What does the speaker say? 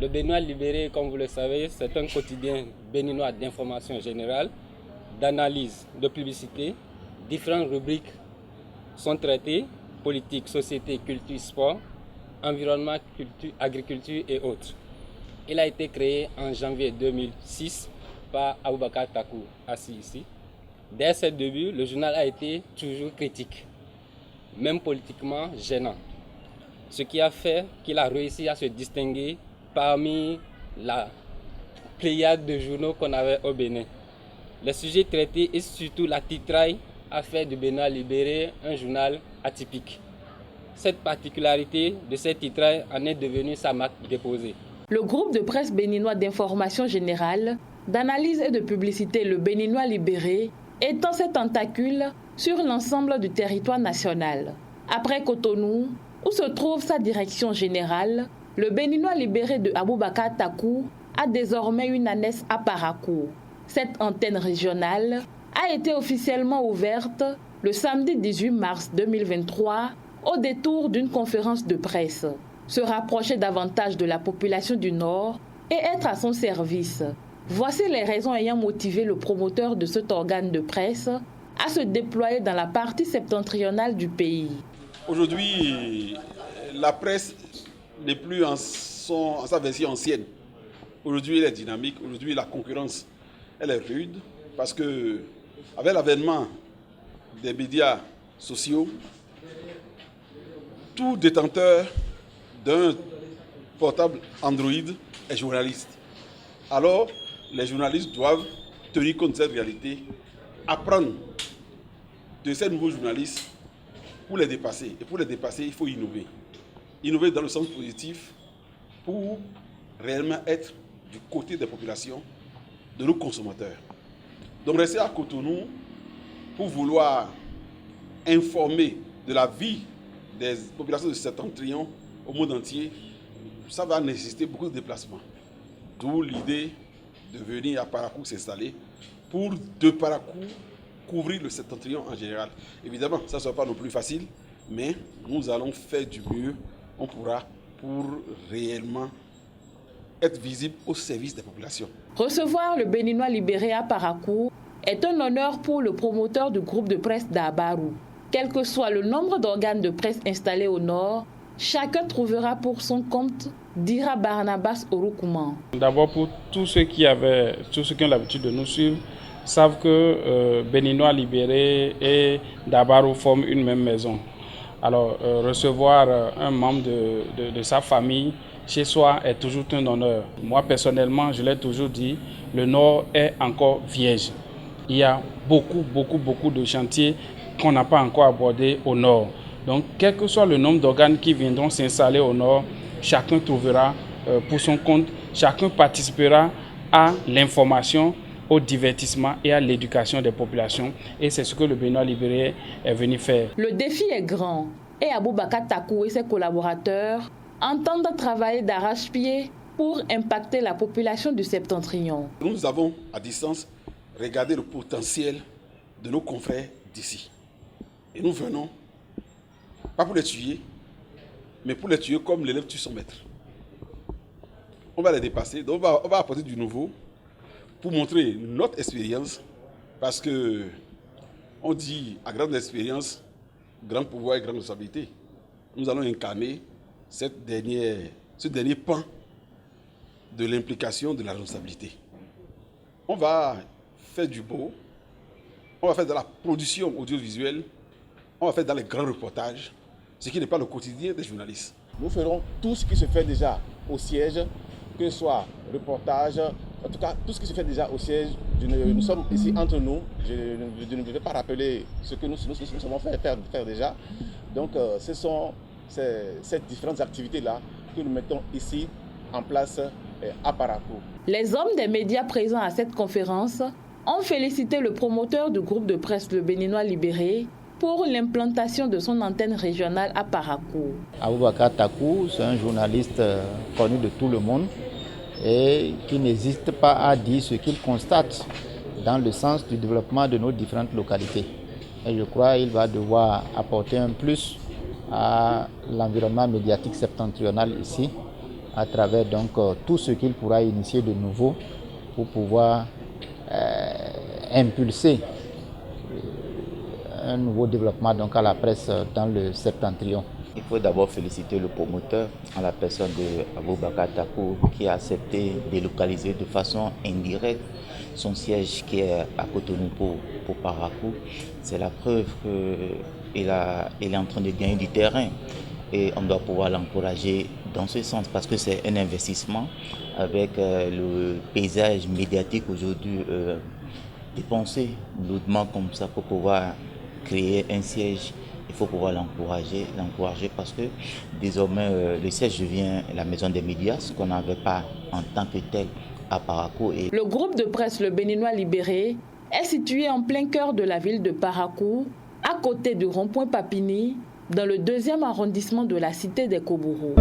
Le Béninois libéré, comme vous le savez, c'est un quotidien béninois d'information générale, d'analyse, de publicité. Différentes rubriques sont traitées, politique, société, culture, sport, environnement, culture, agriculture et autres. Il a été créé en janvier 2006 par Aboubakar Takou, assis ici. Dès ses débuts, le journal a été toujours critique, même politiquement gênant. Ce qui a fait qu'il a réussi à se distinguer parmi la pléiade de journaux qu'on avait au Bénin. Les sujets traités et surtout la titraille a fait du Bénin libéré un journal atypique. Cette particularité de cette titraille en est devenue sa marque déposée. Le groupe de presse béninois d'information générale, d'analyse et de publicité Le Béninois libéré étend ses tentacules sur l'ensemble du territoire national. Après Cotonou, où se trouve sa direction générale, le Béninois libéré de Aboubakar Takou a désormais une annexe à Parakou. Cette antenne régionale a été officiellement ouverte le samedi 18 mars 2023 au détour d'une conférence de presse. Se rapprocher davantage de la population du Nord et être à son service. Voici les raisons ayant motivé le promoteur de cet organe de presse à se déployer dans la partie septentrionale du pays. Aujourd'hui, la presse n'est plus en sa version ancienne. Aujourd'hui, elle est dynamique. Aujourd'hui, la concurrence, elle est rude parce que avec l'avènement des médias sociaux, tout détenteur d'un portable Android est journaliste. Alors, les journalistes doivent tenir compte de cette réalité, apprendre de ces nouveaux journalistes pour les dépasser. Et pour les dépasser, il faut innover. Innover dans le sens positif pour réellement être du côté des populations, de nos consommateurs. Donc rester à Cotonou pour vouloir informer de la vie des populations de Septentrion au monde entier, ça va nécessiter beaucoup de déplacements. D'où l'idée de venir à Parakou s'installer pour de Parakou couvrir le Septentrion en général. Évidemment, ça ne sera pas non plus facile, mais nous allons faire du mieux, on pourra, pour réellement être visible au service des populations. Recevoir le Béninois libéré à Parakou est un honneur pour le promoteur du groupe de presse d'Abarou. Quel que soit le nombre d'organes de presse installés au nord, chacun trouvera pour son compte, dira Barnabas Oroukouman. D'abord pour tous ceux qui ont l'habitude de nous suivre, savent que Béninois libéré et Dabarou forment une même maison. Alors recevoir un membre de sa famille chez soi est toujours un honneur. Moi personnellement, je l'ai toujours dit, le Nord est encore vierge. Il y a beaucoup de chantiers qu'on n'a pas encore abordés au Nord. Donc quel que soit le nombre d'organes qui viendront s'installer au Nord, chacun trouvera pour son compte, chacun participera à l'information, au divertissement et à l'éducation des populations. Et c'est ce que le Béninois libéré est venu faire. Le défi est grand et Aboubakar Takou et ses collaborateurs entendent travailler d'arrache-pied pour impacter la population du Septentrion. Nous avons à distance regardé le potentiel de nos confrères d'ici. Et nous venons, pas pour les tuer, mais pour les tuer comme l'élève tue son maître. On va les dépasser, donc on va apporter du nouveau pour montrer notre expérience, parce que on dit à grande expérience, grand pouvoir et grande responsabilité. Nous allons incarner ce dernier pan de l'implication de la responsabilité. On va faire du beau, on va faire de la production audiovisuelle, on va faire dans les grands reportages, ce qui n'est pas le quotidien des journalistes. Nous ferons tout ce qui se fait déjà au siège, que ce soit reportage, en tout cas tout ce qui se fait déjà au siège. Nous sommes ici entre nous, je ne vais pas rappeler ce que nous savons faire déjà. Donc ce sont ces différentes activités-là que nous mettons ici en place à Parakou. Les hommes des médias présents à cette conférence ont félicité le promoteur du groupe de presse Le Béninois libéré pour l'implantation de son antenne régionale à Parakou. Aboubakar Takou, c'est un journaliste connu de tout le monde et qui n'hésite pas à dire ce qu'il constate dans le sens du développement de nos différentes localités. Et je crois qu'il va devoir apporter un plus à l'environnement médiatique septentrional ici, à travers donc tout ce qu'il pourra initier de nouveau pour pouvoir impulser un nouveau développement donc à la presse dans le septentrion. Il faut d'abord féliciter le promoteur en la personne de Aboubakar Takou qui a accepté de délocaliser de façon indirecte son siège qui est à Cotonou pour Parakou. C'est la preuve qu'il est en train de gagner du terrain et on doit pouvoir l'encourager dans ce sens parce que c'est un investissement avec le paysage médiatique aujourd'hui dépensé lourdement comme ça pour pouvoir créer un siège. Il faut pouvoir l'encourager parce que désormais le siège devient la maison des médias, ce qu'on n'avait pas en tant que tel à Parakou. Le groupe de presse Le Béninois Libéré est situé en plein cœur de la ville de Parakou, à côté du rond-point Papini, dans le 2e arrondissement de la cité des Kobourou.